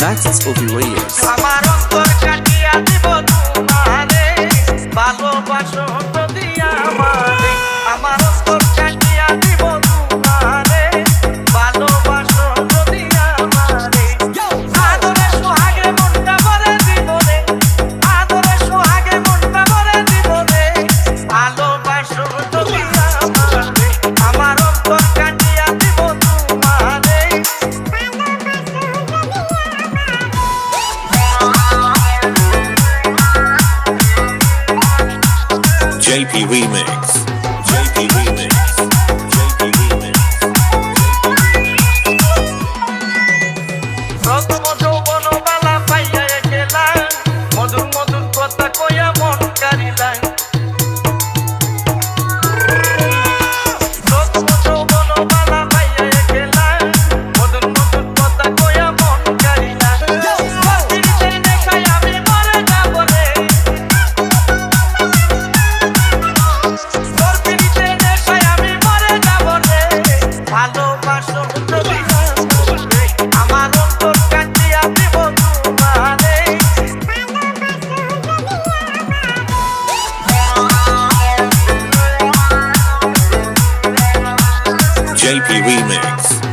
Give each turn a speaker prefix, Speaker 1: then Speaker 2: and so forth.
Speaker 1: Maxis Ovi Reyes.
Speaker 2: আমার অন্তর কাটিয়া দিব তোমারে ভালোবাসো যদি আমারে আমার অন্তর কাটিয়া দিব তোমারে ভালোবাসো যদি আমারে আদরে সোহাগে মনটা ভরে দিব রে আদরে সোহাগে মনটা ভরে দিব রে ভালোবাসো যদি আমারে আমার অন্তর কাটিয়া দিব তোমারে
Speaker 1: JP Remix. JP Remix. JP Remix.
Speaker 2: প্রথম যৌবন বালা পাইয়া গেলাম মধুর মধুর কথা কইয়া মন কারিলাম প্রথম যৌবন বালা পাইয়া গেলাম মধুর মধুর কথা কইয়া মন কারিলাম প্রতিদিন দেখাই আমি মরে যাব রে প্রতিদিন দেখাই আমি মরে যাব রে ভালোবাসো যদি আমার অন্তর কাটিয়া দিব তোমারে
Speaker 1: JP Remix.